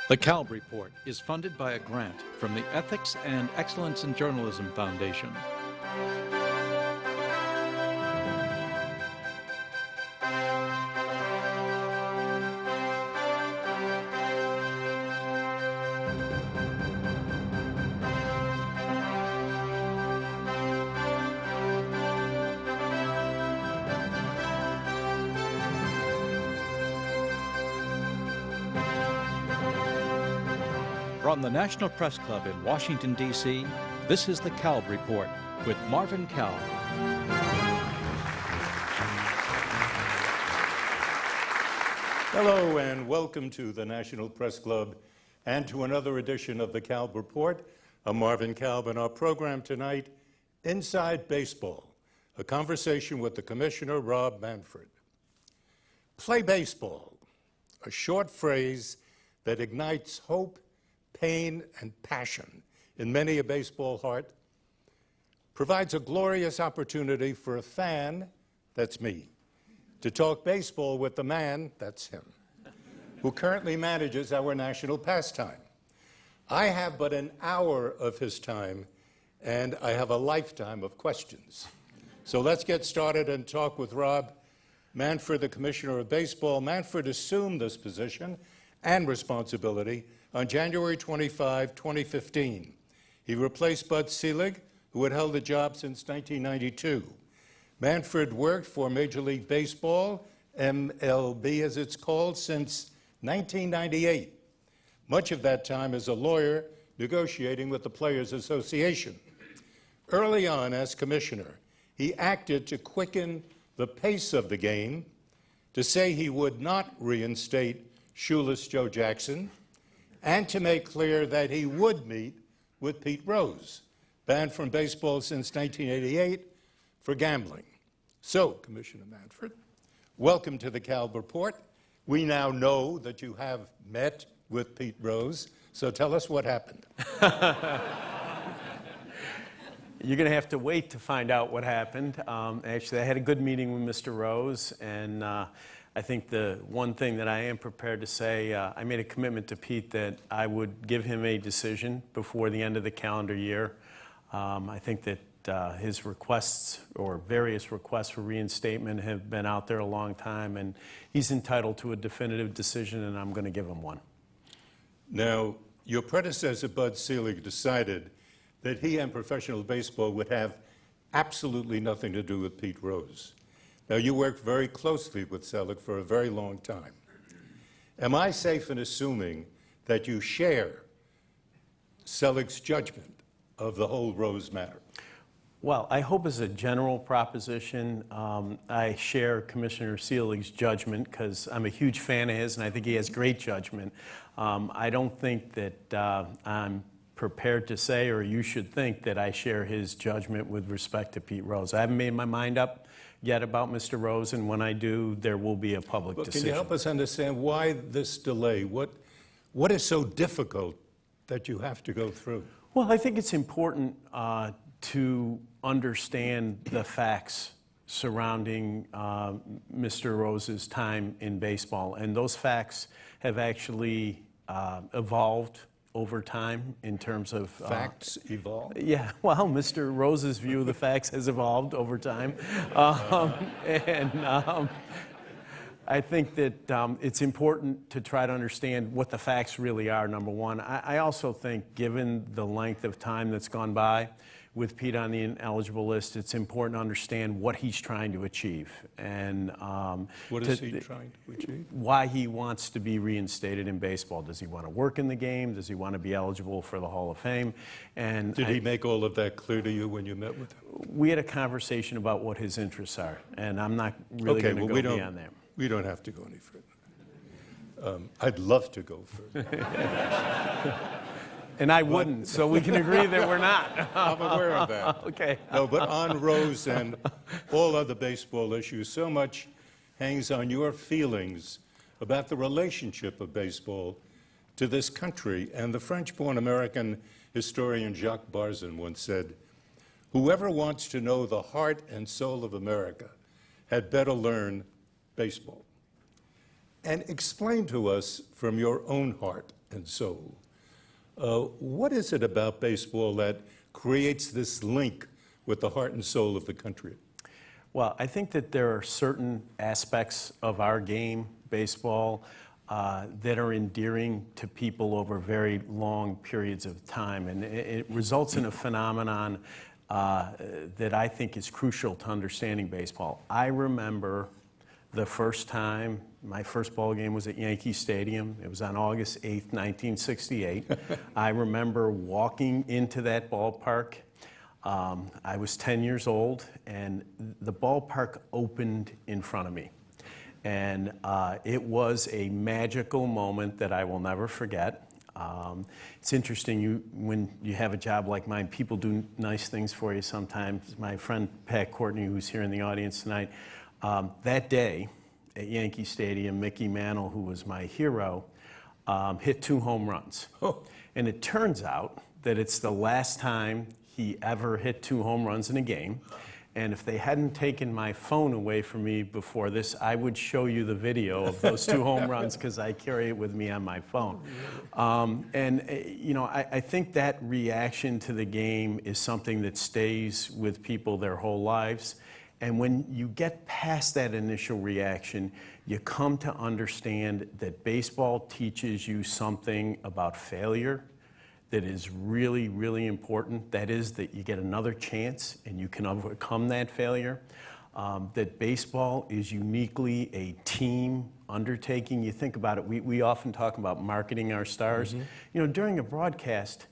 The Kalb Report is funded by a grant from the Ethics and Excellence in Journalism Foundation. From the National Press Club in Washington, D.C., this is the Kalb Report with Marvin Kalb. Hello and welcome to the National Press Club and to another edition of the Kalb Report. I'm Marvin Kalb, and our program tonight, Inside Baseball, a conversation with the Commissioner, Rob Manfred. Play baseball, a short phrase that ignites hope, pain, and passion in many a baseball heart, provides a glorious opportunity for a fan, that's me, to talk baseball with the man, that's him, who currently manages Our National Pastime. I have but an hour of his time, and I have a lifetime of questions. So let's get started and talk with Rob Manfred, the Commissioner of Baseball. Manfred assumed this position and responsibility on January 25, 2015. He replaced Bud Selig, who had held the job since 1992. Manfred worked for Major League Baseball, MLB as it's called, since 1998. Much of that time as a lawyer negotiating with the Players Association. Early on as commissioner, he acted to quicken the pace of the game, to say he would not reinstate shoeless Joe Jackson, and to make clear that he would meet with Pete Rose, banned from baseball since 1988 for gambling. So, Commissioner Manfred, welcome to the Kalb Report. We now know that you have met with Pete Rose, so tell us what happened. You're going to have to wait to find out what happened. Actually, I had a good meeting with Mr. Rose, and I think the one thing that I am prepared to say, I made a commitment to Pete that I would give him a decision before the end of the calendar year. I think that his requests, or various requests for reinstatement, have been out there a long time, and he's entitled to a definitive decision, and I'm going to give him one. Now, your predecessor, Bud Selig, decided that he and professional baseball would have absolutely nothing to do with Pete Rose. Now, you worked very closely with Selig for a very long time. Am I safe in assuming that you share Selig's judgment of the whole Rose matter? Well, I hope as a general proposition, I share Commissioner Selig's judgment because I'm a huge fan of his and I think he has great judgment. I don't think that I'm prepared to say, or you should think, that I share his judgment with respect to Pete Rose. I haven't made my mind up yet about Mr. Rose, and when I do, there will be a public decision. Can you help us understand why this delay? What is so difficult that you have to go through? Well, I think it's important to understand the facts surrounding Mr. Rose's time in baseball, and those facts have actually evolved over time in terms of... Facts evolve? Yeah, well, Mr. Rose's view of the facts has evolved over time. I think that it's important to try to understand what the facts really are, number one. I also think, given the length of time that's gone by with Pete on the ineligible list, it's important to understand what he's trying to achieve. And what is he trying to achieve? Why he wants to be reinstated in baseball. Does he want to work in the game? Does he want to be eligible for the Hall of Fame? And did he make all of that clear to you when you met with him? We had a conversation about what his interests are, and I'm not really going to go beyond that. We don't have to go any further. I'd love to go further. And I wouldn't, so we can agree that we're not. I'm aware of that. Okay. No, but on Rose and all other baseball issues, so much hangs on your feelings about the relationship of baseball to this country. And the French-born American historian Jacques Barzin once said, "Whoever wants to know the heart and soul of America had better learn baseball." And explain to us from your own heart and soul. What is it about baseball that creates this link with the heart and soul of the country? Well, I think that there are certain aspects of our game, baseball, that are endearing to people over very long periods of time. And it results in a phenomenon that I think is crucial to understanding baseball. I remember the first time, my first ball game was at Yankee Stadium. It was on August 8th, 1968. I remember walking into that ballpark. I was 10 years old, and the ballpark opened in front of me. And it was a magical moment that I will never forget. It's interesting, when you have a job like mine, people do nice things for you sometimes. My friend Pat Courtney, who's here in the audience tonight, that day at Yankee Stadium, Mickey Mantle, who was my hero, hit 2 home runs. Oh. And it turns out that it's the last time he ever hit 2 home runs in a game. And if they hadn't taken my phone away from me before this, I would show you the video of those 2 home runs, because I carry it with me on my phone. I think that reaction to the game is something that stays with people their whole lives. And when you get past that initial reaction, you come to understand that baseball teaches you something about failure that is really, really important. That is that you get another chance and you can overcome that failure. That baseball is uniquely a team undertaking. You think about it, we often talk about marketing our stars. Mm-hmm. You know, during a broadcast,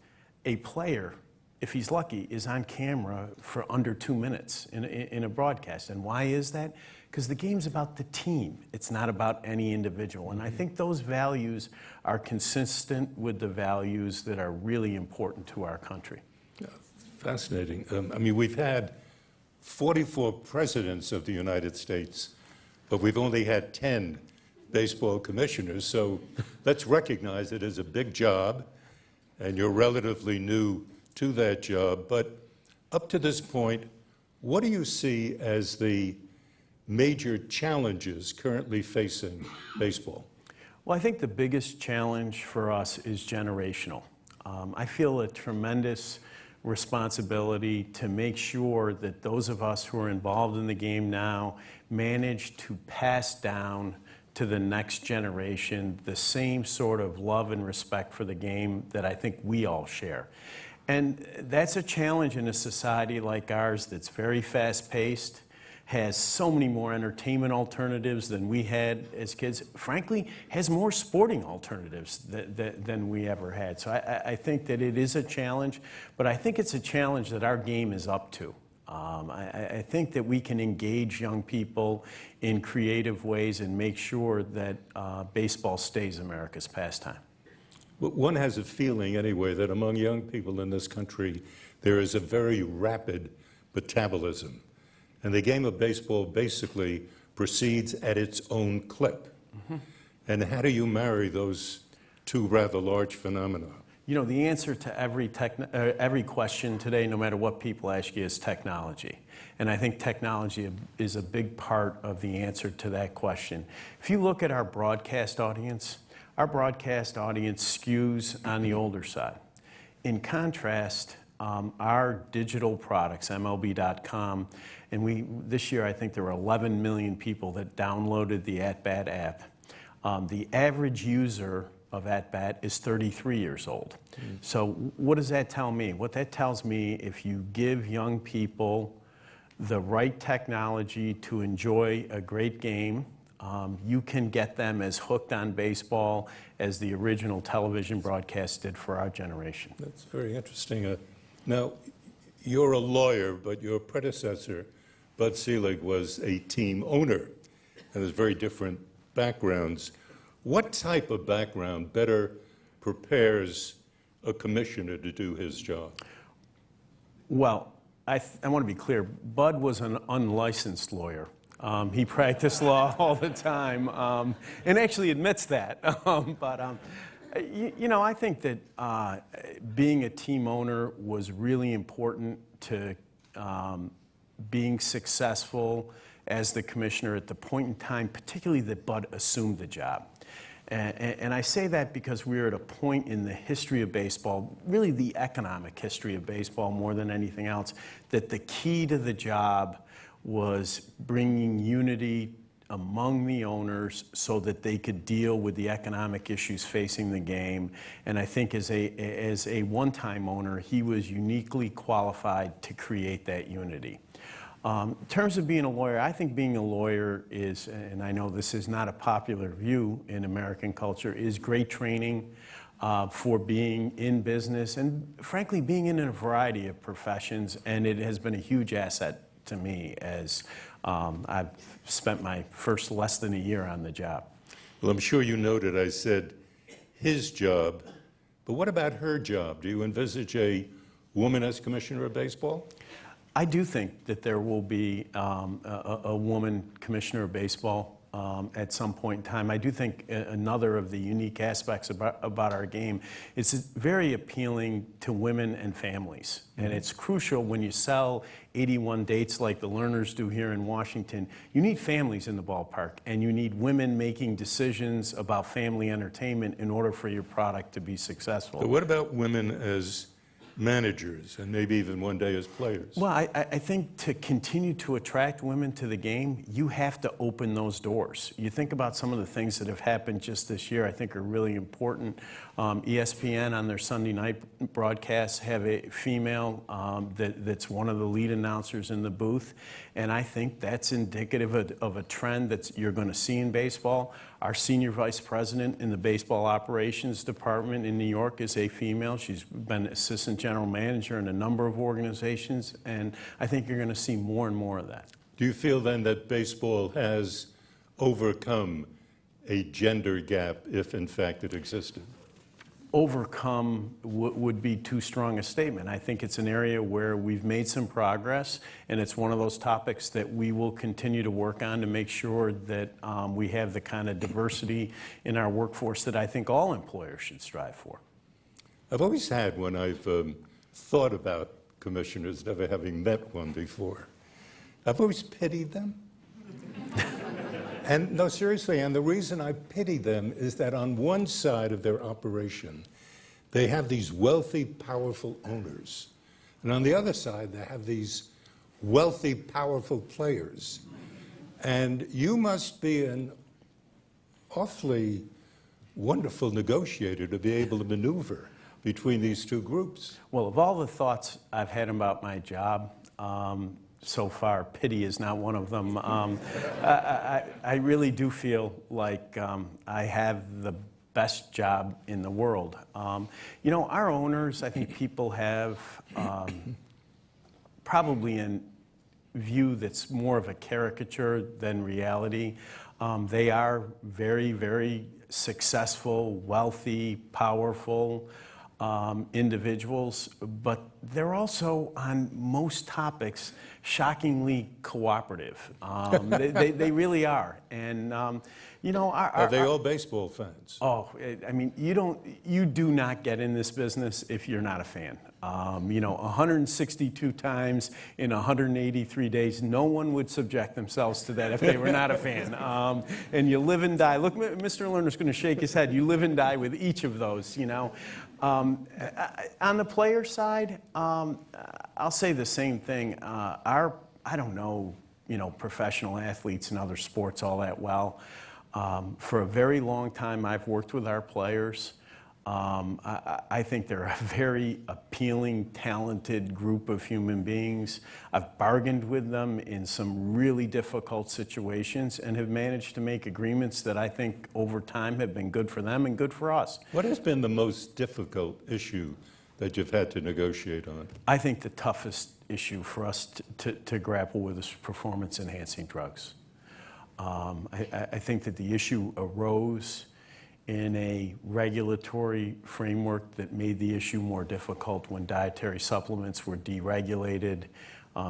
a player, if he's lucky, is on camera for under 2 minutes in a broadcast. And why is that? Because the game's about the team. It's not about any individual. And I think those values are consistent with the values that are really important to our country. Yeah, fascinating. We've had 44 presidents of the United States, but we've only had 10 baseball commissioners. So let's recognize it as a big job, and you're relatively new to that job. But up to this point, what do you see as the major challenges currently facing baseball? Well, I think the biggest challenge for us is generational. I feel a tremendous responsibility to make sure that those of us who are involved in the game now manage to pass down to the next generation the same sort of love and respect for the game that I think we all share. And that's a challenge in a society like ours that's very fast-paced, has so many more entertainment alternatives than we had as kids, frankly, has more sporting alternatives than we ever had. So I think that it is a challenge, but I think it's a challenge that our game is up to. I think that we can engage young people in creative ways and make sure that baseball stays America's pastime. One has a feeling, anyway, that among young people in this country, there is a very rapid metabolism. And the game of baseball basically proceeds at its own clip. Mm-hmm. And how do you marry those two rather large phenomena? You know, the answer to every question today, no matter what people ask you, is technology. And I think technology is a big part of the answer to that question. If you look at our broadcast audience skews on the older side. In contrast, our digital products, MLB.com, and this year I think there were 11 million people that downloaded the At-Bat app. The average user of At-Bat is 33 years old. Mm. So what does that tell me? What that tells me, if you give young people the right technology to enjoy a great game, you can get them as hooked on baseball as the original television broadcast did for our generation. That's very interesting. Now, you're a lawyer, but your predecessor, Bud Selig, was a team owner, and there's very different backgrounds. What type of background better prepares a commissioner to do his job? Well, I want to be clear. Bud was an unlicensed lawyer. He practiced law all the time, and actually admits that. I think that being a team owner was really important to being successful as the commissioner at the point in time, particularly that Bud assumed the job. And I say that because we're at a point in the history of baseball, really the economic history of baseball more than anything else, that the key to the job was bringing unity among the owners so that they could deal with the economic issues facing the game. And I think as a one-time owner, he was uniquely qualified to create that unity. In terms of being a lawyer, I think being a lawyer is, and I know this is not a popular view in American culture, is great training for being in business and frankly being in a variety of professions, and it has been a huge asset to me as I've spent my first less than a year on the job. Well, I'm sure you noted I said his job, but what about her job? Do you envisage a woman as commissioner of baseball? I do think that there will be a woman commissioner of baseball at some point in time. I do think another of the unique aspects about our game is it's very appealing to women and families. And it's crucial when you sell 81 dates like the Learners do here in Washington. You need families in the ballpark, and you need women making decisions about family entertainment in order for your product to be successful. But what about women as managers and maybe even one day as players? Well, I think to continue to attract women to the game, you have to open those doors. You think about some of the things that have happened just this year I think are really important. ESPN on their Sunday night broadcasts have a female that's one of the lead announcers in the booth, and I think that's indicative of a trend that you're going to see in baseball. Our senior vice president in the baseball operations department in New York is a female. She's been assistant general manager in a number of organizations, and I think you're going to see more and more of that. Do you feel then that baseball has overcome a gender gap, if in fact it existed? Overcome would be too strong a statement. I think it's an area where we've made some progress, and it's one of those topics that we will continue to work on to make sure that we have the kind of diversity in our workforce that I think all employers should strive for. I've always had, when I've thought about commissioners, never having met one before, I've always pitied them. And no, seriously, and the reason I pity them is that on one side of their operation, they have these wealthy, powerful owners. And on the other side, they have these wealthy, powerful players. And you must be an awfully wonderful negotiator to be able to maneuver between these two groups. Well, of all the thoughts I've had about my job, so far, pity is not one of them. I really do feel like I have the best job in the world. You know, our owners, I think people have probably a view that's more of a caricature than reality. They are very, very successful, wealthy, powerful individuals, but they're also on most topics shockingly cooperative. They really are. And you know, are they all baseball fans? Oh, I mean, you do not get in this business if you're not a fan. You know, 162 times in 183 days, no one would subject themselves to that if they were not a fan. And you live and die. Look, Mr. Lerner's going to shake his head. You live and die with each of those, you know. On the player side, I'll say the same thing. I don't know, you know, professional athletes and other sports all that well. For a very long time, I've worked with our players. I think they're a very appealing, talented group of human beings. I've bargained with them in some really difficult situations and have managed to make agreements that I think over time have been good for them and good for us. What has been the most difficult issue that you've had to negotiate on? I think the toughest issue for us to grapple with is performance-enhancing drugs. I think that the issue arose in a regulatory framework that made the issue more difficult when dietary supplements were deregulated.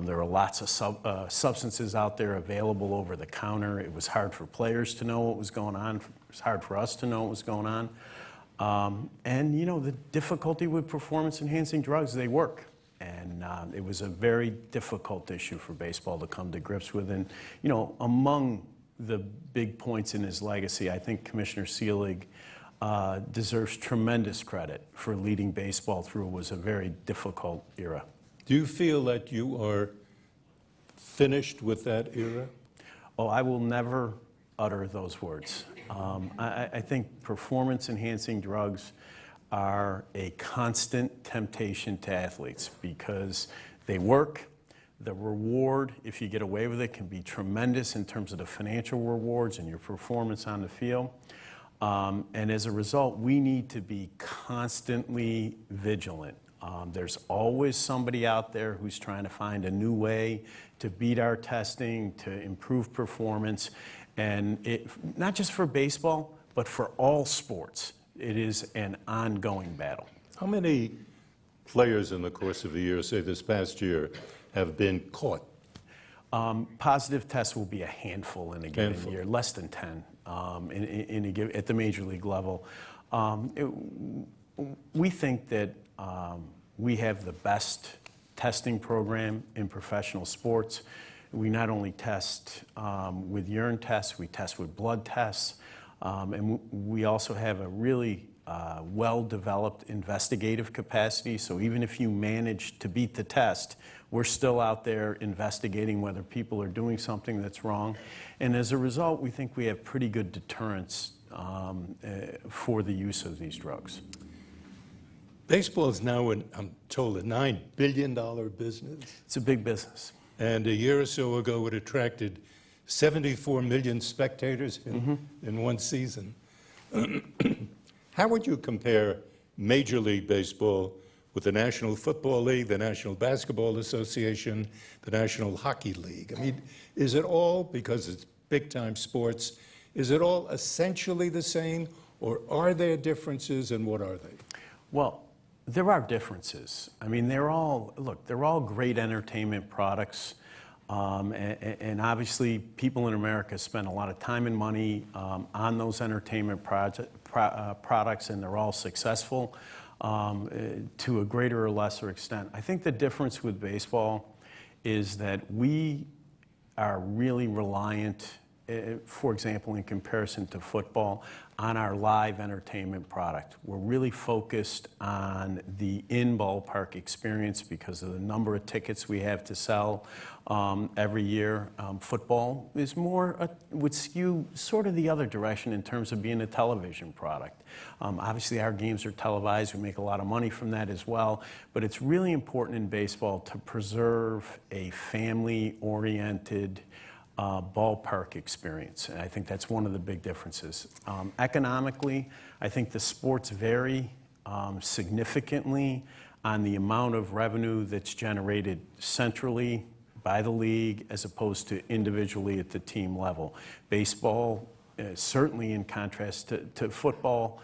There are lots of substances out there available over the counter. It was hard for players to know what was going on. It was hard for us to know what was going on. And you know, the difficulty with performance-enhancing drugs, they work. And it was a very difficult issue for baseball to come to grips with. And you know, among the big points in his legacy. I think Commissioner Seelig deserves tremendous credit for leading baseball through what was a very difficult era. Do you feel that you are finished with that era? Oh, I will never utter those words. I think performance-enhancing drugs are a constant temptation to athletes because they work. The reward, if you get away with it, can be tremendous in terms of the financial rewards and your performance on the field. And as a result, we need to be constantly vigilant. There's always somebody out there who's trying to find a new way to beat our testing, to improve performance, and not just for baseball, but for all sports. It is an ongoing battle. How many players in the course of the year, say this past year, have been caught? Positive tests will be a handful in a given year, less than 10 at the major league level. We think that we have the best testing program in professional sports. We not only test with urine tests, we test with blood tests, and we also have a really well-developed investigative capacity. So even if you manage to beat the test, we're still out there investigating whether people are doing something that's wrong. And as a result, we think we have pretty good deterrence for the use of these drugs. Baseball is now, I'm told, a $9 billion business. It's a big business. And a year or so ago, it attracted 74 million spectators in one season. How would you compare Major League Baseball with the National Football League, the National Basketball Association, the National Hockey League? I mean, is it all, because it's big-time sports, is it all essentially the same, or are there differences, and what are they? Well, there are differences. I mean, they're all great entertainment products. And obviously, people in America spend a lot of time and money on those entertainment products, and they're all successful to a greater or lesser extent. I think the difference with baseball is that we are really reliant, for example, in comparison to football, on our live entertainment product. We're really focused on the in-ballpark experience because of the number of tickets we have to sell every year. Football is more, would skew sort of the other direction in terms of being a television product. Obviously, our games are televised. We make a lot of money from that as well. But it's really important in baseball to preserve a family-oriented ballpark experience, and I think that's one of the big differences. Economically, I think the sports vary significantly on the amount of revenue that's generated centrally by the league as opposed to individually at the team level. Baseball, certainly in contrast to football,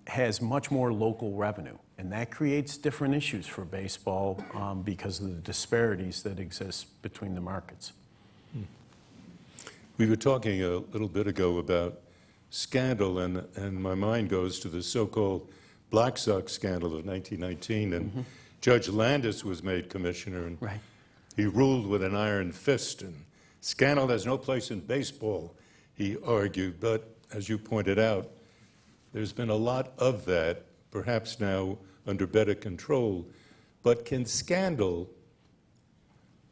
has much more local revenue, and that creates different issues for baseball because of the disparities that exist between the markets. We were talking a little bit ago about scandal, and my mind goes to the so-called Black Sox scandal of 1919, and Judge Landis was made commissioner, and he ruled with an iron fist, and scandal has no place in baseball, he argued, but as you pointed out, there's been a lot of that, perhaps now under better control, but can scandal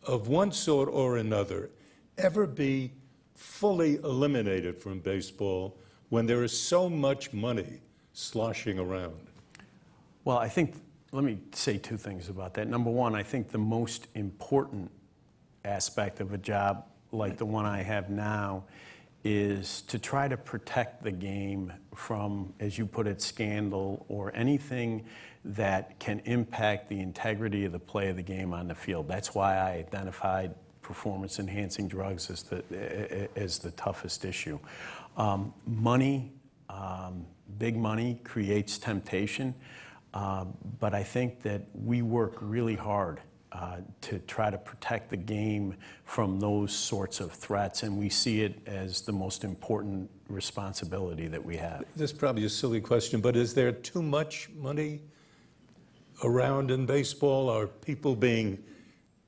of one sort or another ever be fully eliminated from baseball when there is so much money sloshing around? Well, I think, let me say two things about that. Number one, I think the most important aspect of a job like the one I have now is to try to protect the game from, as you put it, scandal or anything that can impact the integrity of the play of the game on the field. That's why I identified performance-enhancing drugs as the toughest issue. Money, big money creates temptation, but I think that we work really hard to try to protect the game from those sorts of threats, and we see it as the most important responsibility that we have. This is probably a silly question, but is there too much money around in baseball? Are people being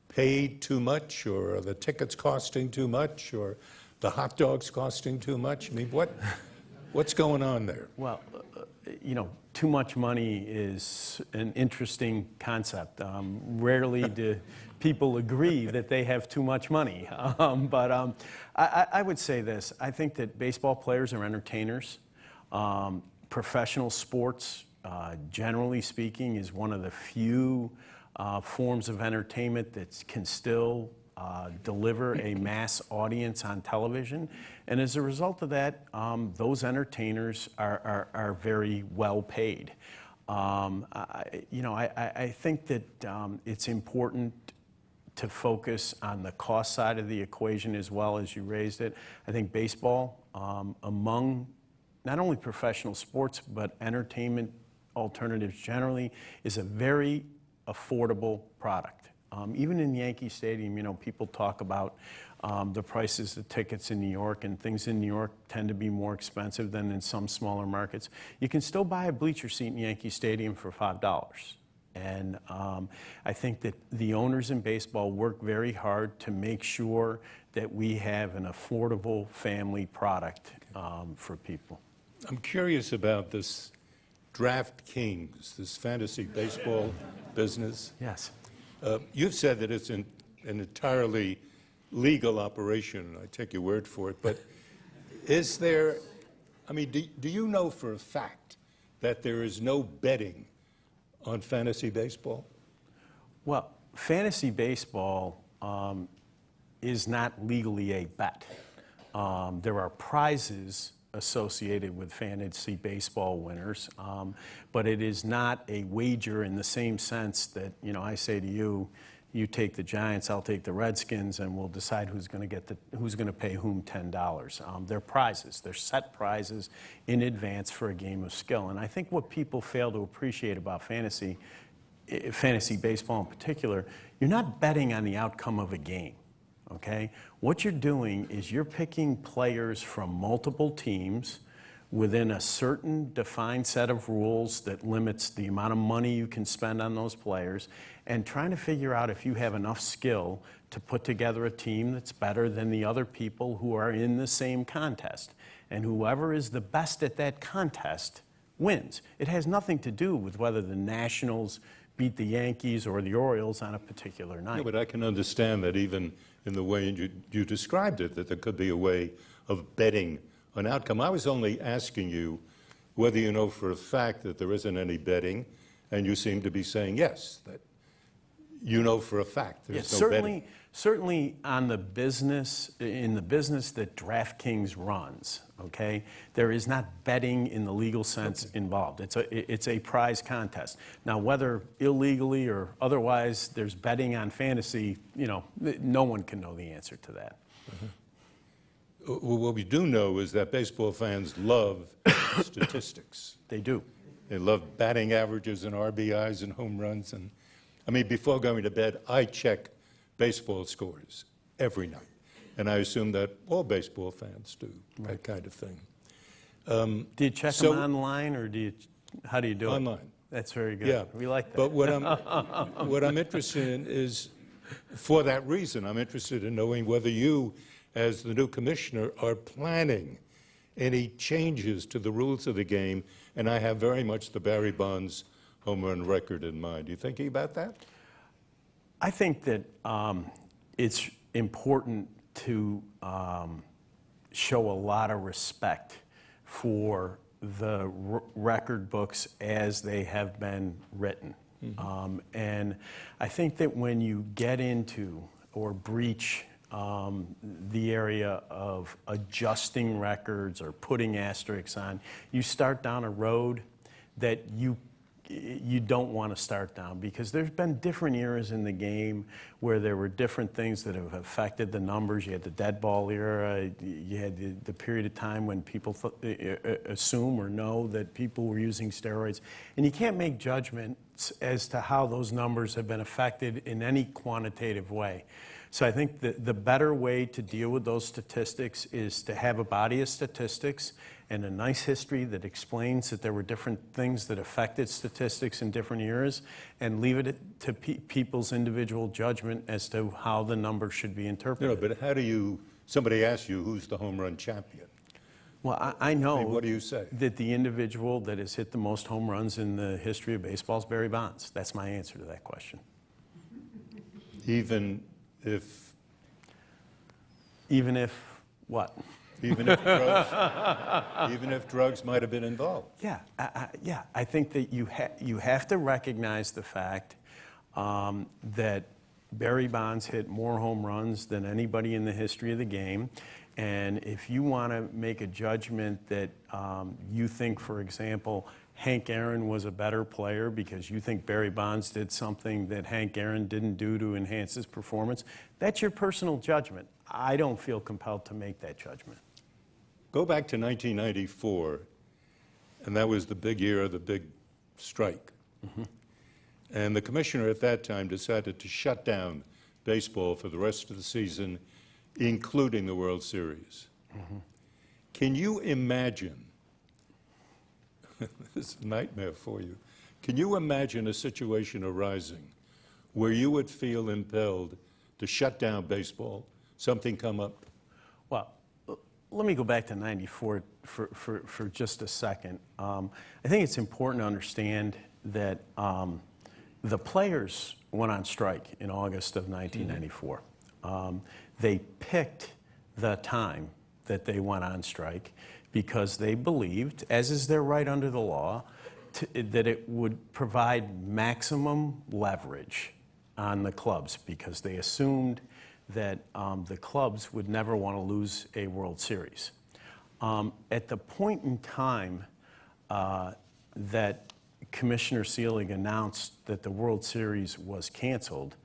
paid too much, or are the tickets costing too much, or the hot dogs costing too much? I mean, what's going on there? Well, too much money is an interesting concept. Rarely do people agree that they have too much money. But I would say this. I think that baseball players are entertainers. Professional sports, generally speaking, is one of the few forms of entertainment that can still deliver a mass audience on television. And as a result of that, those entertainers are very well paid. I think that it's important to focus on the cost side of the equation as well as you raised it. I think baseball, among not only professional sports, but entertainment alternatives generally, is a very affordable product. Even in Yankee Stadium, people talk about the prices of tickets in New York, and things in New York tend to be more expensive than in some smaller markets. You can still buy a bleacher seat in Yankee Stadium for $5. And I think that the owners in baseball work very hard to make sure that we have an affordable family product for people. I'm curious about this DraftKings, this fantasy baseball business. Yes. You've said that it's an entirely legal operation. I take your word for it. But is there, do you know for a fact that there is no betting on fantasy baseball? Well, fantasy baseball is not legally a bet. There are prizes associated with fantasy baseball winners, but it is not a wager in the same sense that, I say to you, you take the Giants, I'll take the Redskins, and we'll decide who's going to pay whom $10. They're prizes. They're set prizes in advance for a game of skill. And I think what people fail to appreciate about fantasy baseball in particular, you're not betting on the outcome of a game. Okay? What you're doing is you're picking players from multiple teams within a certain defined set of rules that limits the amount of money you can spend on those players, and trying to figure out if you have enough skill to put together a team that's better than the other people who are in the same contest. And whoever is the best at that contest wins. It has nothing to do with whether the Nationals beat the Yankees or the Orioles on a particular night. Yeah, but I can understand that even in the way you described it, that there could be a way of betting an outcome. I was only asking you whether you know for a fact that there isn't any betting, and you seem to be saying yes, that you know for a fact there's no betting. Certainly in the business that DraftKings runs, okay, there is not betting in the legal sense involved. It's a prize contest. Now, whether illegally or otherwise there's betting on fantasy, no one can know the answer to that. Well, what we do know is that baseball fans love statistics. They do. They love batting averages and RBIs and home runs. And before going to bed, I check baseball scores every night. And I assume that all baseball fans do that kind of thing. Do you check them online, or how do you do it? Online. That's very good. Yeah. We like that. But what I'm interested in is, for that reason, I'm interested in knowing whether you, as the new commissioner, are planning any changes to the rules of the game. And I have very much the Barry Bonds home run record in mind. Are you thinking about that? I think that it's important to show a lot of respect for the record books as they have been written. Mm-hmm. And I think that when you get into or breach the area of adjusting records or putting asterisks on, you start down a road that you don't want to start down, because there's been different eras in the game where there were different things that have affected the numbers. You had the dead ball era, you had the period of time when people assume or know that people were using steroids, and you can't make judgments as to how those numbers have been affected in any quantitative way. So I think the better way to deal with those statistics is to have a body of statistics and a nice history that explains that there were different things that affected statistics in different eras, and leave it to people's individual judgment as to how the numbers should be interpreted. But how do you somebody asks you who's the home run champion, Well, I know what do you say? that the individual that has hit the most home runs in the history of baseball is Barry Bonds. That's my answer to that question. Even if what? even if drugs might have been involved. Yeah, I think that you have to recognize the fact that Barry Bonds hit more home runs than anybody in the history of the game. And if you want to make a judgment that you think, for example, Hank Aaron was a better player because you think Barry Bonds did something that Hank Aaron didn't do to enhance his performance, that's your personal judgment. I don't feel compelled to make that judgment. Go back to 1994, and that was the big year of the big strike. Mm-hmm. And the commissioner at that time decided to shut down baseball for the rest of the season, including the World Series. Mm-hmm. Can you imagine, this is a nightmare for you, can you imagine a situation arising where you would feel impelled to shut down baseball, something come up? Well, let me go back to 94 for just a second. I think it's important to understand that the players went on strike in August of 1994. They picked the time that they went on strike because they believed, as is their right under the law, that it would provide maximum leverage on the clubs because they assumed that the clubs would never want to lose a World Series. At the point in time that Commissioner Seelig announced that the World Series was canceled,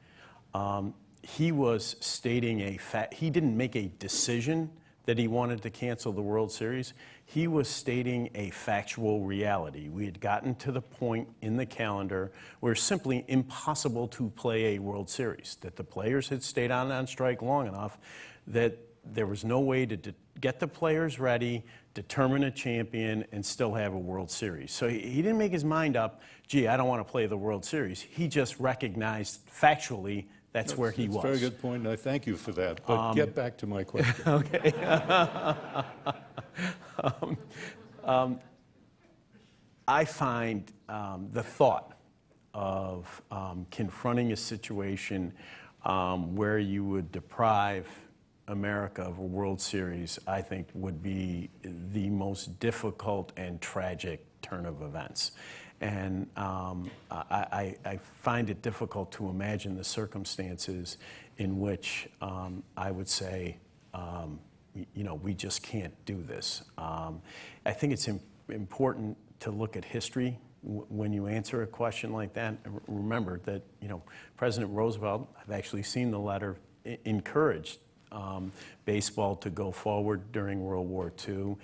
he was stating a fact. He didn't make a decision that he wanted to cancel the World Series. He was stating a factual reality. We had gotten to the point in the calendar where it's simply impossible to play a World Series, that the players had stayed on strike long enough that there was no way to get the players ready, determine a champion, and still have a World Series. So he didn't make his mind up, gee, I don't want to play the World Series. He just recognized factually that's where he was. That's a very good point, and I thank you for that. But get back to my question. Okay. I find the thought of confronting a situation where you would deprive America of a World Series, I think would be the most difficult and tragic turn of events. And I find it difficult to imagine the circumstances in which I would say, we just can't do this. I think it's important to look at history when you answer a question like that. Remember that, President Roosevelt, I've actually seen the letter, encouraged baseball to go forward during World War II.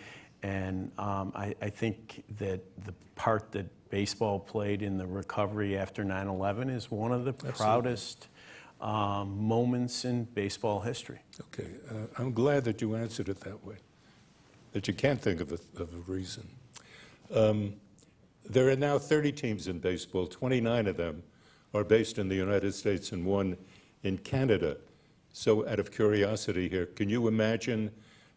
And I think that the part that baseball played in the recovery after 9/11 is one of the proudest moments in baseball history. Okay, I'm glad that you answered it that way, that you can't think of a reason. There are now 30 teams in baseball. 29 of them are based in the United States and one in Canada. So out of curiosity here, can you imagine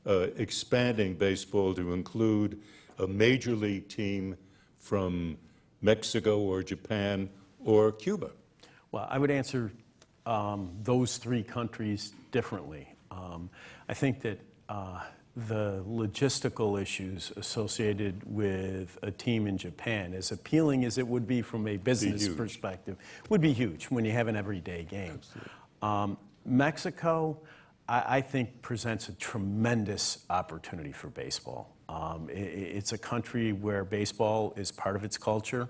expanding baseball to include a major league team from Mexico or Japan or Cuba? Well, I would answer those three countries differently. I think that the logistical issues associated with a team in Japan, as appealing as it would be from a business perspective, would be huge when you have an everyday game. Mexico, I think, presents a tremendous opportunity for baseball. It's a country where baseball is part of its culture.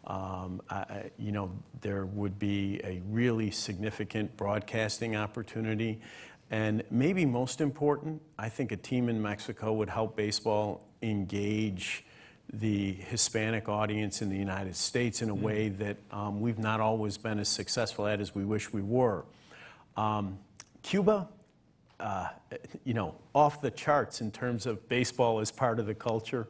There would be a really significant broadcasting opportunity. And maybe most important, I think a team in Mexico would help baseball engage the Hispanic audience in the United States in a way that we've not always been as successful at as we wish we were. Cuba, off the charts in terms of baseball as part of the culture.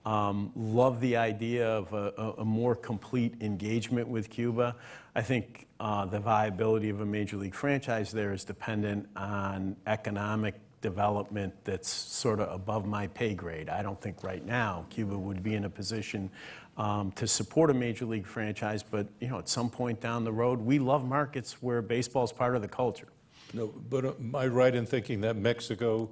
Love the idea of a more complete engagement with Cuba. I think the viability of a major league franchise there is dependent on economic development that's sort of above my pay grade. I don't think right now Cuba would be in a position to support a major league franchise, but at some point down the road, we love markets where baseball is part of the culture. No, but am I right in thinking that Mexico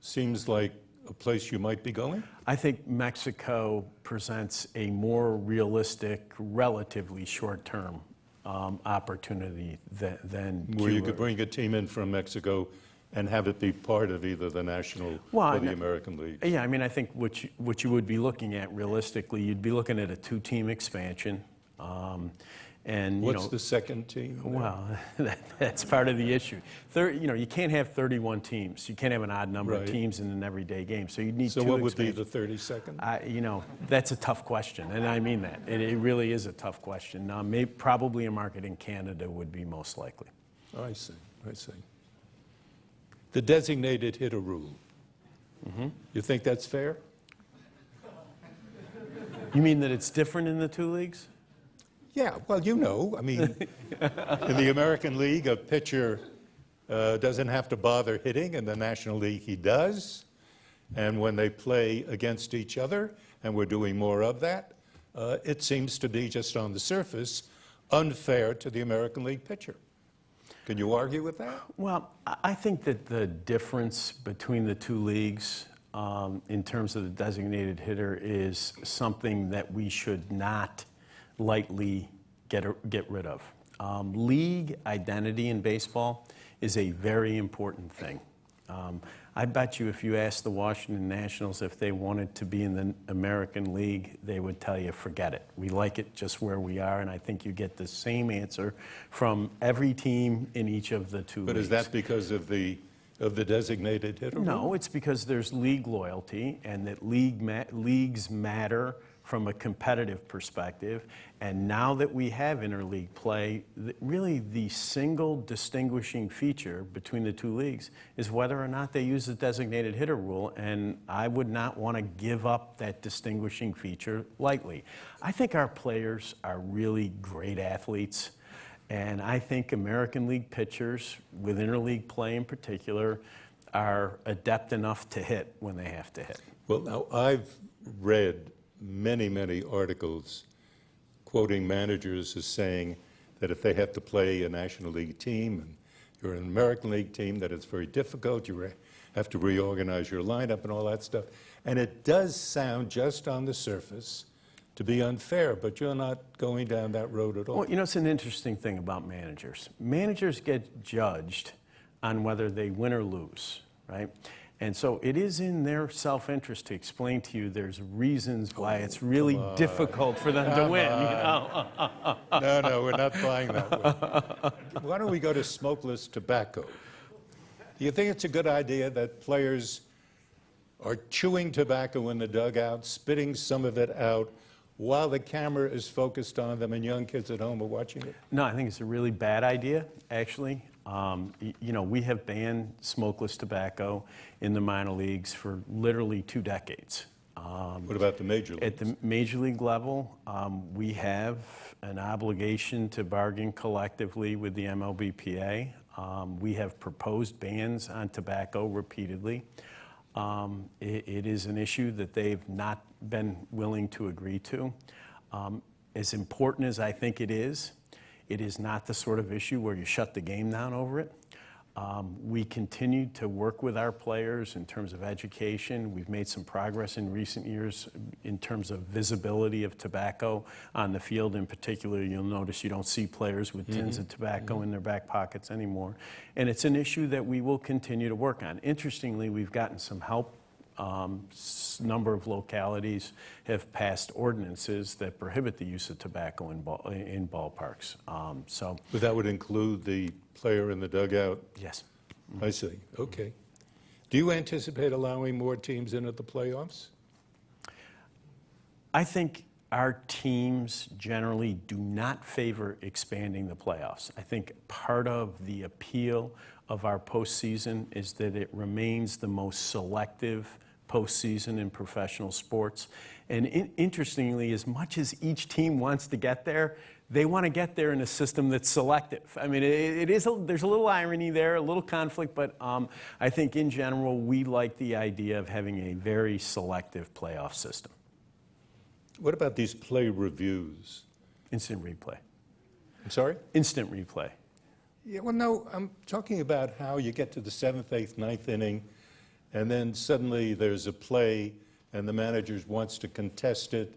seems like a place you might be going? I think Mexico presents a more realistic, relatively short-term opportunity than Where you Cuba. could bring a team in from Mexico and have it be part of either the National or the American League. Yeah, I mean, I think what you would be looking at realistically, you'd be looking at a two-team expansion. And what's the second team? Well, that's part of the issue. You can't have 31 teams. You can't have an odd number of teams in an everyday game. So you need two. So what would be the 32nd? That's a tough question, and I mean that. It really is a tough question. Probably a market in Canada would be most likely. Oh, I see. The designated hitter rule. You think that's fair? You mean that it's different in the two leagues? Yeah, well, I mean, in the American League, a pitcher doesn't have to bother hitting. In the National League, he does. And when they play against each other, and we're doing more of that, it seems to be, just on the surface, unfair to the American League pitcher. Can you argue with that? Well, I think that the difference between the two leagues in terms of the designated hitter is something that we should not lightly get rid of. League identity in baseball is a very important thing. I bet you if you asked the Washington Nationals if they wanted to be in the American League, they would tell you, forget it. We like it just where we are, and I think you get the same answer from every team in each of the two leagues. But is that because of the designated hitter? No, it's because there's league loyalty, and that leagues matter from a competitive perspective. And now that we have interleague play, really the single distinguishing feature between the two leagues is whether or not they use the designated hitter rule, and I would not want to give up that distinguishing feature lightly. I think our players are really great athletes, and I think American League pitchers, with interleague play in particular, are adept enough to hit when they have to hit. Well, now, I've read many articles quoting managers as saying that if they have to play a National League team and you're an American League team, that it's very difficult. You have to reorganize your lineup and all that stuff. And it does sound, just on the surface, to be unfair, but you're not going down that road at all. Well, it's an interesting thing about managers. Managers get judged on whether they win or lose, right? And so it is in their self-interest to explain to you there's reasons why it's really difficult for them to win. No, we're not buying that one. Why don't we go to smokeless tobacco? Do you think it's a good idea that players are chewing tobacco in the dugout, spitting some of it out, while the camera is focused on them and young kids at home are watching it? No, I think it's a really bad idea, actually. We have banned smokeless tobacco in the minor leagues for literally 2 decades. What about the major leagues? At the major league level, we have an obligation to bargain collectively with the MLBPA. We have proposed bans on tobacco repeatedly. It is an issue that they've not been willing to agree to. As important as I think it is not the sort of issue where you shut the game down over it. We continue to work with our players in terms of education. We've made some progress in recent years in terms of visibility of tobacco on the field. In particular, you'll notice you don't see players with tins of tobacco in their back pockets anymore. And it's an issue that we will continue to work on. Interestingly, we've gotten some help. Number of localities have passed ordinances that prohibit the use of tobacco in ballparks. But that would include the player in the dugout? Yes. I see. Okay. Do you anticipate allowing more teams in at the playoffs? I think our teams generally do not favor expanding the playoffs. I think part of the appeal of our postseason is that it remains the most selective postseason in professional sports. And interestingly, as much as each team wants to get there, they want to get there in a system that's selective. I mean, there's a little irony there, a little conflict, but I think in general, we like the idea of having a very selective playoff system. What about these play reviews? Instant replay. I'm sorry? Instant replay. Yeah, well, no, I'm talking about how you get to the 7th, 8th, 9th inning, and then suddenly there's a play, and the manager wants to contest it,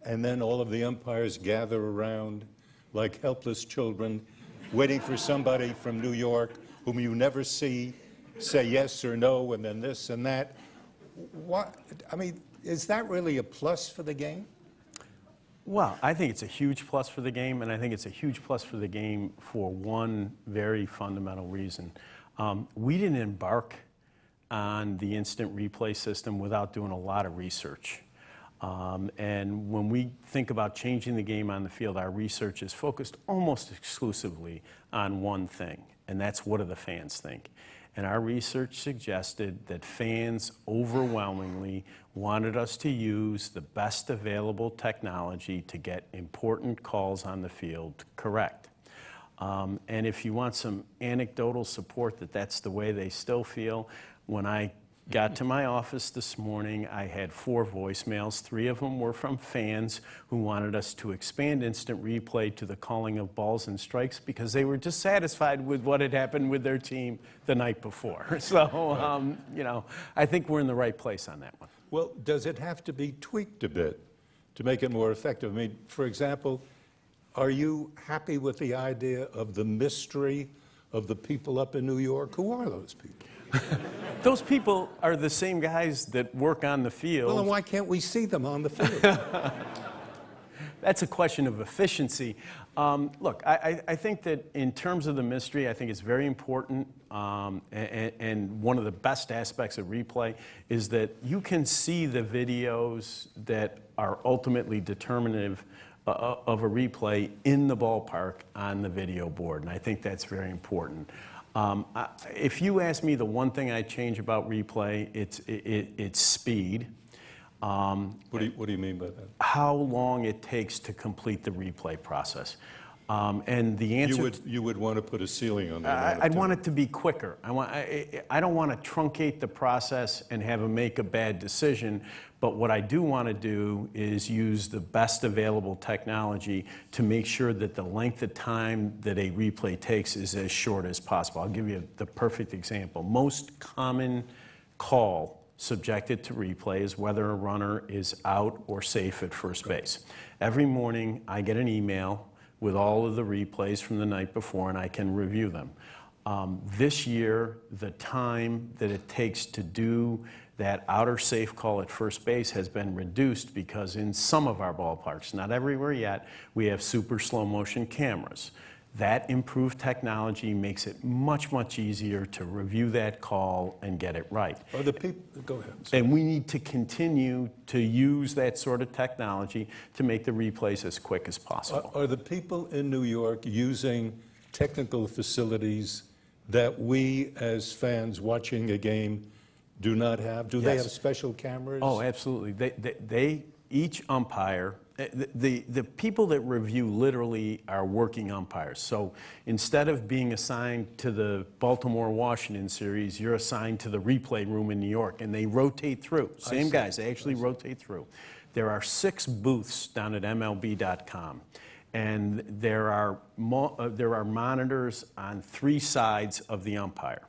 and then all of the umpires gather around like helpless children, waiting for somebody from New York whom you never see say yes or no, and then this and that. What, I mean, is that really a plus for the game? Well, I think it's a huge plus for the game, and I think it's a huge plus for the game for one very fundamental reason. We didn't embark on the instant replay system without doing a lot of research. And when we think about changing the game on the field, our research is focused almost exclusively on one thing, and that's what do the fans think. And our research suggested that fans overwhelmingly wanted us to use the best available technology to get important calls on the field correct. And if you want some anecdotal support that that's the way they still feel, when I got to my office this morning, I had 4 voicemails. 3 of them were from fans who wanted us to expand instant replay to the calling of balls and strikes because they were dissatisfied with what had happened with their team the night before. So, you know, I think we're in the right place on that one. Well, does it have to be tweaked a bit to make it more effective? I mean, for example, are you happy with the idea of the mystery of the people up in New York? Who are those people? Those people are the same guys that work on the field. Well, then why can't we see them on the field? That's a question of efficiency. Look, I think that in terms of the mystery, I think it's very important, and one of the best aspects of replay is that you can see the videos that are ultimately determinative of a replay in the ballpark on the video board, and I think that's very important. If you ask me the one thing I'd change about replay, it's speed. What do you mean by that? How long it takes to complete the replay process. And the answer... You would want to put a ceiling on that? I'd want it to be quicker. I don't want to truncate the process and have them make a bad decision, but what I do want to do is use the best available technology to make sure that the length of time that a replay takes is as short as possible. I'll give you the perfect example. Most common call subjected to replay is whether a runner is out or safe at first base. Every morning I get an email with all of the replays from the night before, and I can review them. This year, the time that it takes to do that outer safe call at first base has been reduced because in some of our ballparks, not everywhere yet, we have super slow motion cameras. That improved technology makes it much, much easier to review that call and get it right. Are the people, go ahead. And we need to continue to use that sort of technology to make the replays as quick as possible. Are the people in New York using technical facilities that we as fans watching a game do not have? Do they have special cameras? Oh, absolutely. They each umpire, the people that review literally are working umpires. So instead of being assigned to the Baltimore-Washington series, you're assigned to the replay room in New York, and they rotate through. Same guys, they actually rotate through. There are 6 booths down at MLB.com, and there are monitors on 3 sides of the umpire.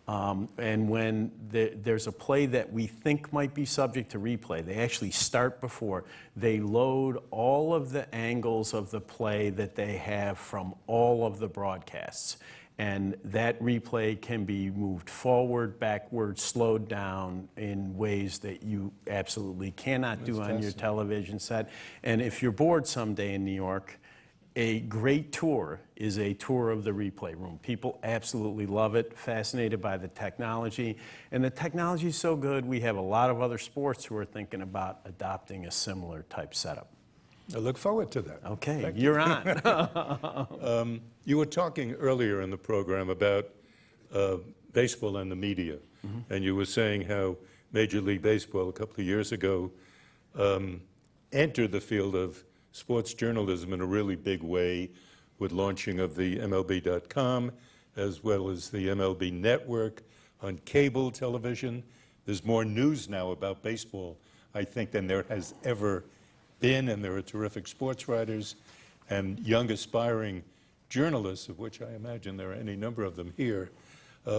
And when there's a play that we think might be subject to replay, they actually start before. They load all of the angles of the play that they have from all of the broadcasts. And that replay can be moved forward, backward, slowed down in ways that you absolutely cannot do on your television set. And if you're bored someday in New York, a great tour is a tour of the replay room. People absolutely love it, fascinated by the technology. And the technology is so good, we have a lot of other sports who are thinking about adopting a similar type setup. I look forward to that. Okay, you're on. You were talking earlier in the program about baseball and the media, and you were saying how Major League Baseball a couple of years ago, entered the field of sports journalism in a really big way with launching of the MLB.com, as well as the MLB Network on cable television. There's more news now about baseball, I think, than there has ever been, and there are terrific sports writers and young aspiring journalists, of which I imagine there are any number of them here,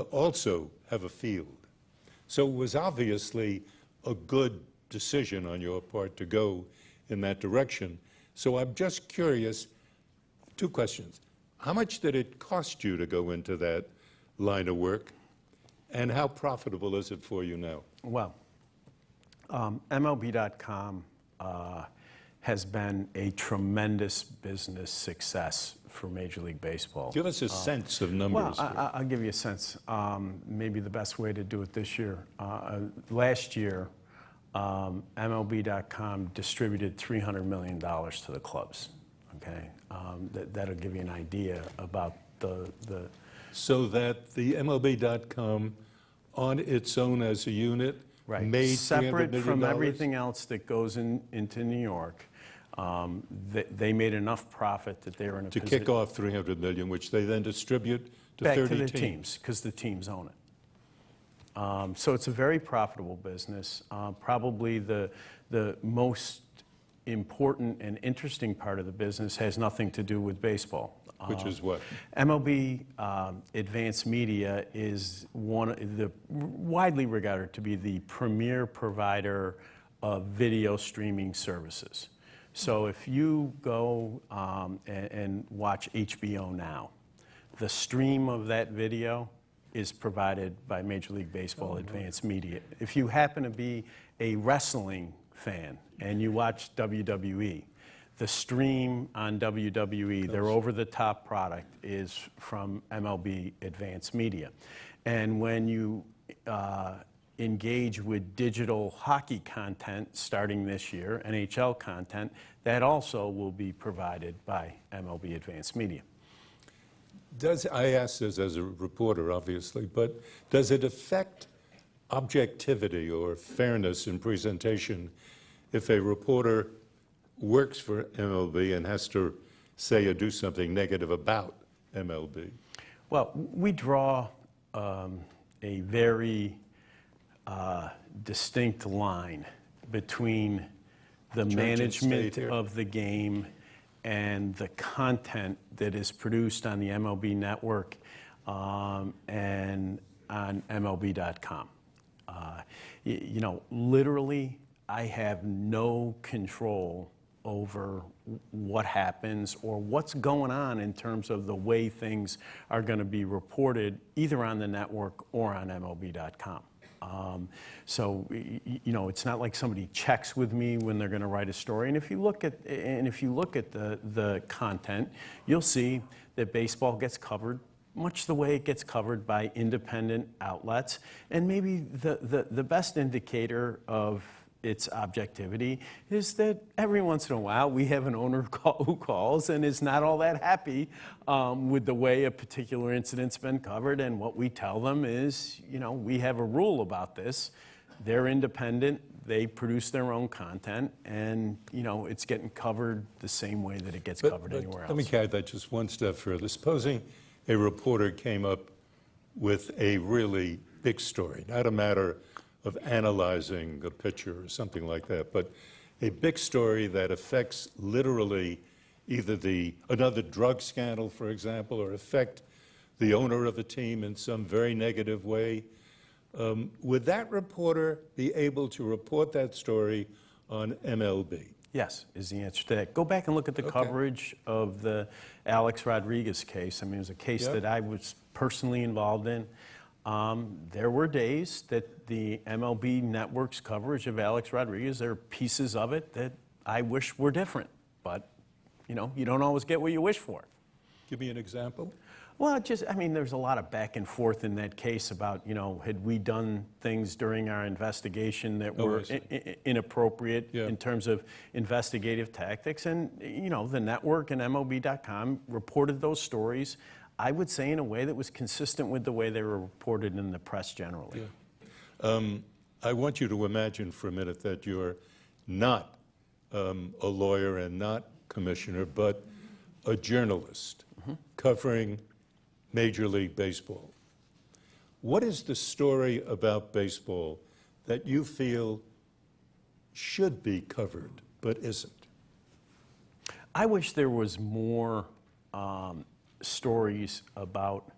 also have a field. So it was obviously a good decision on your part to go in that direction. So I'm just curious, two questions. How much did it cost you to go into that line of work, and how profitable is it for you now? Well, MLB.com has been a tremendous business success for Major League Baseball. Give us a sense of numbers. Well, I'll give you a sense. Maybe the best way to do it this year. Last year, MLB.com distributed $300 million to the clubs. Okay, that'll give you an idea about the. So that the MLB.com, on its own as a unit, Right. made Separate $300 million? from everything else that goes into New York, they made enough profit that they were in a To position kick off $300 million, which they then distribute to back 30 to the teams. teams, because the teams own it. So it's a very profitable business. Probably the most important and interesting part of the business has nothing to do with baseball. Which is what? MLB Advanced Media is widely regarded to be the premier provider of video streaming services. So if you go and watch HBO now, the stream of that video is provided by Major League Baseball Advanced Media. If you happen to be a wrestling fan and you watch WWE, the stream on WWE, their over-the-top product, is from MLB Advanced Media. And when you engage with digital hockey content starting this year, NHL content, that also will be provided by MLB Advanced Media. I ask this as a reporter, obviously, but does it affect objectivity or fairness in presentation if a reporter works for MLB and has to say or do something negative about MLB? Well, we draw a very distinct line between the management of the game and the content that is produced on the MLB Network and on MLB.com. You know, literally, I have no control over what happens or what's going on in terms of the way things are going to be reported either on the network or on MLB.com. So, you know, it's not like somebody checks with me when they're going to write a story. And if you look at the content, you'll see that baseball gets covered much the way it gets covered by independent outlets. And maybe the best indicator of its objectivity is that every once in a while we have an owner who calls and is not all that happy with the way a particular incident's been covered, and what we tell them is, you know, we have a rule about this. They're independent, they produce their own content, and, you know, it's getting covered the same way that it gets covered anywhere else. Let me carry that just one step further. Supposing a reporter came up with a really big story, not a matter of analyzing a picture or something like that, but a big story that affects literally either another drug scandal, for example, or affect the owner of a team in some very negative way. Would that reporter be able to report that story on MLB? Yes, is the answer to that. Go back and look at the coverage of the Alex Rodriguez case. I mean, it was a case that I was personally involved in. There were days that the MLB Network's coverage of Alex Rodriguez, there are pieces of it that I wish were different. But, you know, you don't always get what you wish for. Give me an example. Well, I mean, there's a lot of back and forth in that case about, you know, had we done things during our investigation that were inappropriate in terms of investigative tactics. And, you know, the network and MLB.com reported those stories, I would say, in a way that was consistent with the way they were reported in the press generally. I want you to imagine for a minute that you're not a lawyer and not commissioner, but a journalist covering Major League Baseball. What is the story about baseball that you feel should be covered but isn't? I wish there was more stories about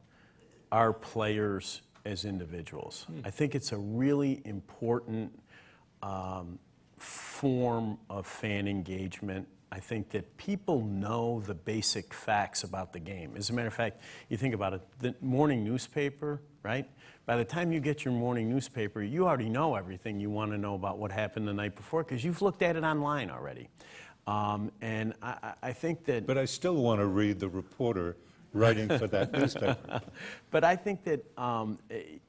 our players as individuals. I think it's a really important form of fan engagement. I think that people know the basic facts about the game. As a matter of fact, you think about it, the morning newspaper, right? By the time you get your morning newspaper, you already know everything you want to know about what happened the night before because you've looked at it online already. And I think that... But I still want to read the reporter writing for that newspaper. But I think that,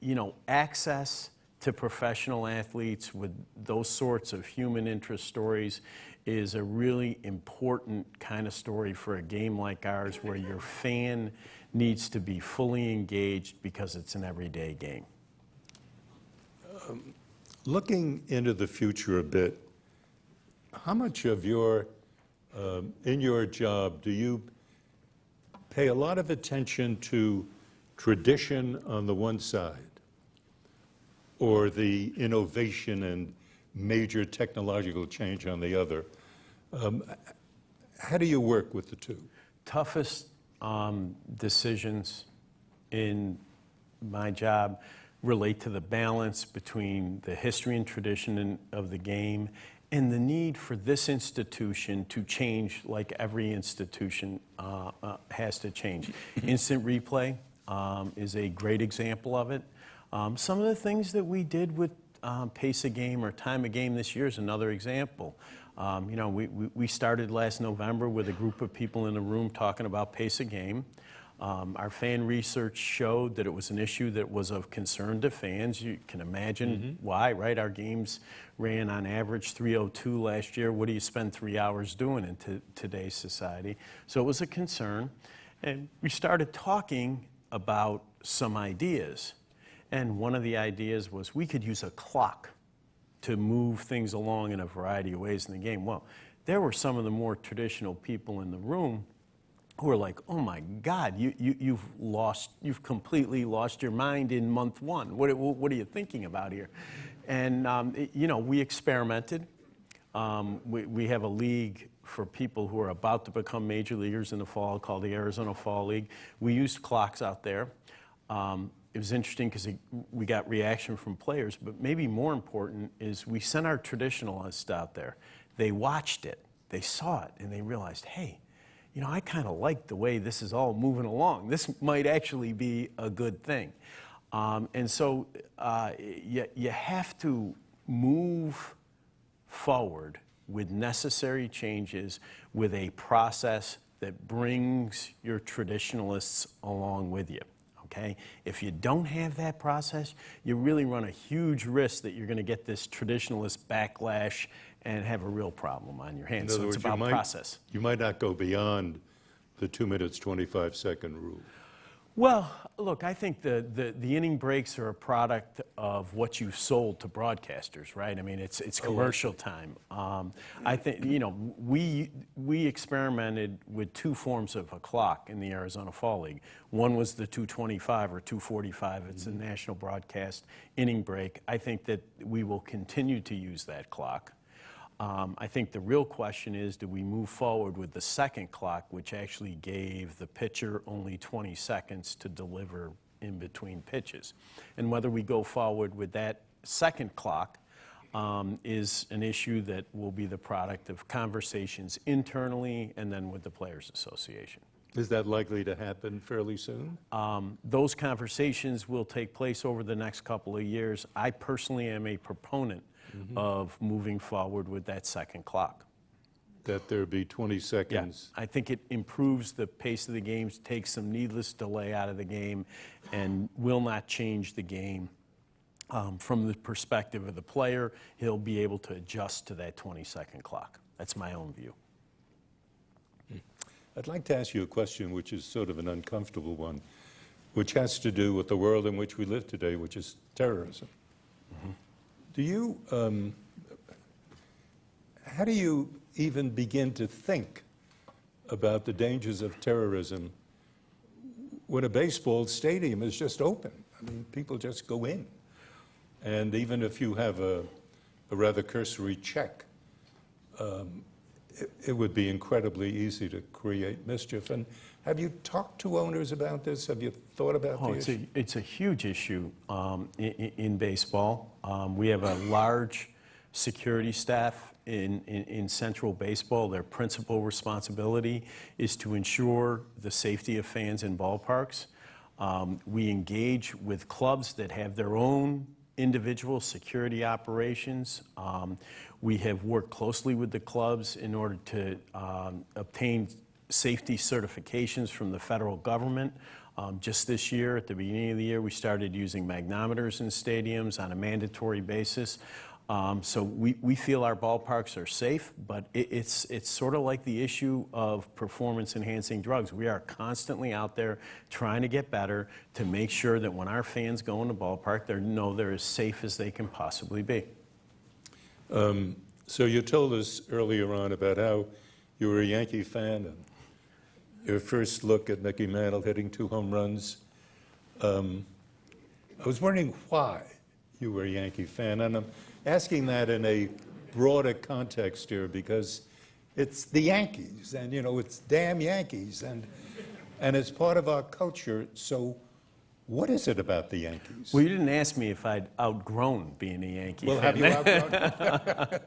you know, access to professional athletes with those sorts of human interest stories is a really important kind of story for a game like ours where your fan needs to be fully engaged because it's an everyday game. Looking into the future a bit, how much of your, in your job, do you pay a lot of attention to tradition on the one side or the innovation and major technological change on the other? How do you work with the two? Toughest decisions in my job relate to the balance between the history and tradition of the game and the need for this institution to change like every institution has to change. Instant replay is a great example of it. Some of the things that we did with pace of game or time of game this year is another example. You know, we started last November with a group of people in a room talking about pace of game. Our fan research showed that it was an issue that was of concern to fans. You can imagine why, right? Our games ran on average 3:02 last year. What do you spend 3 hours doing in today's society? So it was a concern. And we started talking about some ideas. And one of the ideas was we could use a clock to move things along in a variety of ways in the game. Well, there were some of the more traditional people in the room who were like, oh my God, you've completely lost your mind in month one. What are you thinking about here? And, you know, we experimented. We have a league for people who are about to become major leaguers in the fall called the Arizona Fall League. We used clocks out there. It was interesting because we got reaction from players, but maybe more important is we sent our traditionalists out there. They watched it, they saw it, and they realized, hey, you know, I kind of like the way this is all moving along. This might actually be a good thing. And so you have to move forward with necessary changes with a process that brings your traditionalists along with you. Okay? If you don't have that process, you really run a huge risk that you're going to get this traditionalist backlash and have a real problem on your hands. So it's about process. You might not go beyond the 2 minutes, 25-second rule. Well, look, I think the inning breaks are a product of what you've sold to broadcasters, right? I mean, it's commercial time. I think, you know, we experimented with two forms of a clock in the Arizona Fall League. One was the 2:25 or 2:45. It's a national broadcast inning break. I think that we will continue to use that clock. I think the real question is, do we move forward with the second clock, which actually gave the pitcher only 20 seconds to deliver in between pitches? And whether we go forward with that second clock is an issue that will be the product of conversations internally and then with the Players Association. Is that likely to happen fairly soon? Those conversations will take place over the next couple of years. I personally am a proponent of moving forward with that second clock. That there be 20 seconds? Yeah, I think it improves the pace of the games, takes some needless delay out of the game, and will not change the game. From the perspective of the player, he'll be able to adjust to that 20-second clock. That's my own view. I'd like to ask you a question which is sort of an uncomfortable one, which has to do with the world in which we live today, which is terrorism. Do Do you, how do you even begin to think about the dangers of terrorism when a baseball stadium is just open? I mean, people just go in. And even if you have a rather cursory check, it would be incredibly easy to create mischief. And have you talked to owners about this? Have you thought about the issue? It's a huge issue in baseball. We have a large security staff in Central Baseball. Their principal responsibility is to ensure the safety of fans in ballparks. We engage with clubs that have their own individual security operations. We have worked closely with the clubs in order to obtain safety certifications from the federal government. Just this year, at the beginning of the year, we started using magnometers in stadiums on a mandatory basis. So we feel our ballparks are safe, but it's sort of like the issue of performance-enhancing drugs. We are constantly out there trying to get better to make sure that when our fans go in the ballpark, they're as safe as they can possibly be. So you told us earlier on about how you were a Yankee fan and your first look at Mickey Mantle hitting 2 home runs. I was wondering why you were a Yankee fan, and I'm asking that in a broader context here because it's the Yankees, and you know, it's damn Yankees, and it's part of our culture. So what is it about the Yankees? Well, you didn't ask me if I'd outgrown being a Yankee fan. Well, have you outgrown?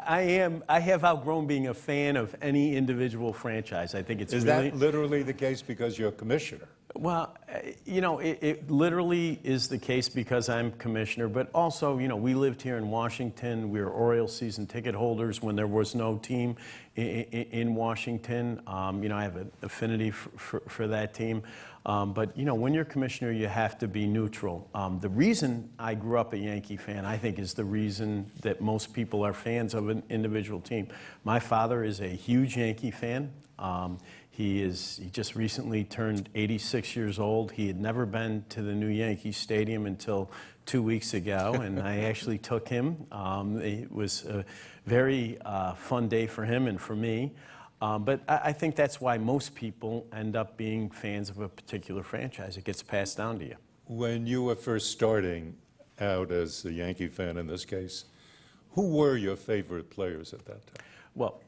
I have outgrown being a fan of any individual franchise. I think it's Is really... that literally the case because you're a commissioner? Well, you know, it literally is the case because I'm commissioner, but also, you know, we lived here in Washington. We were Orioles season ticket holders when there was no team in Washington. You know, I have an affinity for that team. But, you know, when you're commissioner, you have to be neutral. The reason I grew up a Yankee fan, I think, is the reason that most people are fans of an individual team. My father is a huge Yankee fan. He just recently turned 86 years old. He had never been to the new Yankee Stadium until 2 weeks ago, and I actually took him. It was a very fun day for him and for me. But I think that's why most people end up being fans of a particular franchise. It gets passed down to you. When you were first starting out as a Yankee fan in this case, who were your favorite players at that time? Well,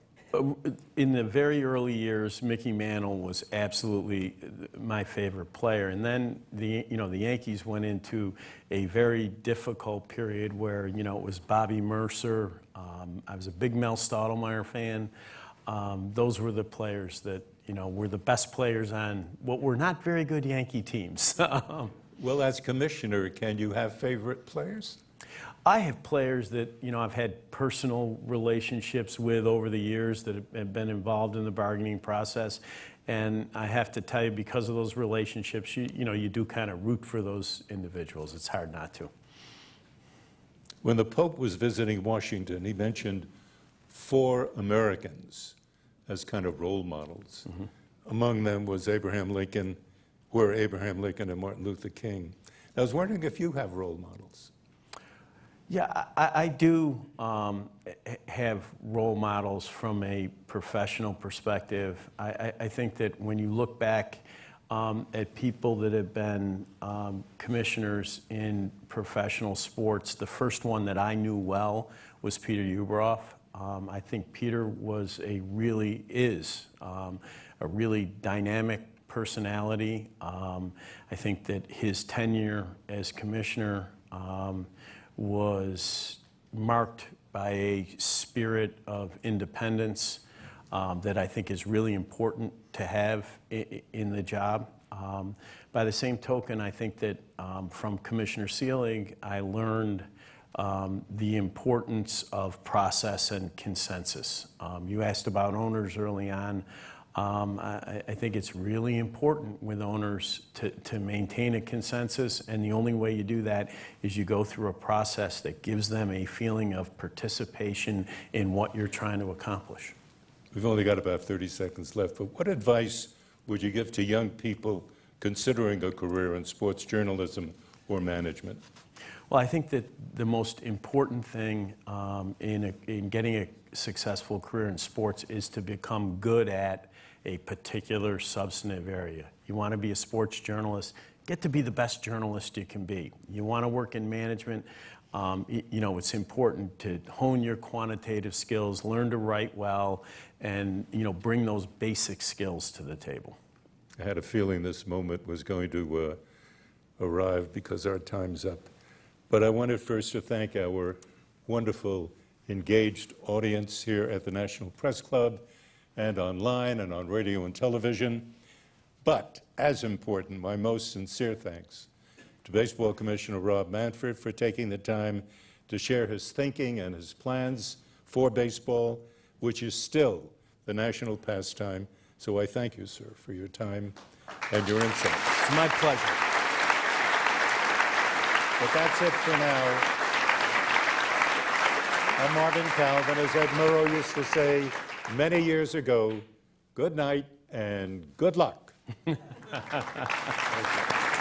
in the very early years, Mickey Mantle was absolutely my favorite player. And then the Yankees went into a very difficult period where, you know, it was Bobby Mercer. I was a big Mel Stottlemyre fan. Those were the players that, you know, were the best players on what were not very good Yankee teams. Well, as commissioner, can you have favorite players? I have players that, you know, I've had personal relationships with over the years that have been involved in the bargaining process. And I have to tell you, because of those relationships, you know, you do kind of root for those individuals. It's hard not to. When the Pope was visiting Washington, he mentioned 4 Americans as kind of role models. Mm-hmm. Among them was Abraham Lincoln and Martin Luther King. I was wondering if you have role models. Yeah, I do have role models from a professional perspective. I think that when you look back at people that have been commissioners in professional sports, the first one that I knew well was Peter Ueberroth. I think Peter is a really dynamic personality. I think that his tenure as commissioner was marked by a spirit of independence that I think is really important to have in the job. By the same token, I think that from Commissioner Seelig, I learned the importance of process and consensus. You asked about owners early on. I think it's really important with owners to maintain a consensus, and the only way you do that is you go through a process that gives them a feeling of participation in what you're trying to accomplish. We've only got about 30 seconds left, but what advice would you give to young people considering a career in sports journalism or management? Well, I think that the most important thing in getting a successful career in sports is to become good at a particular substantive area. You want to be a sports journalist, get to be the best journalist you can be. You want to work in management, you know, it's important to hone your quantitative skills, learn to write well, and, you know, bring those basic skills to the table. I had a feeling this moment was going to arrive because our time's up. But I wanted first to thank our wonderful, engaged audience here at the National Press Club and online and on radio and television. But as important, my most sincere thanks to Baseball Commissioner Rob Manfred for taking the time to share his thinking and his plans for baseball, which is still the national pastime. So I thank you, sir, for your time and your insights. It's my pleasure. But that's it for now. I'm Marvin Kalb, and as Ed Merrill used to say many years ago, good night and good luck. Thank you.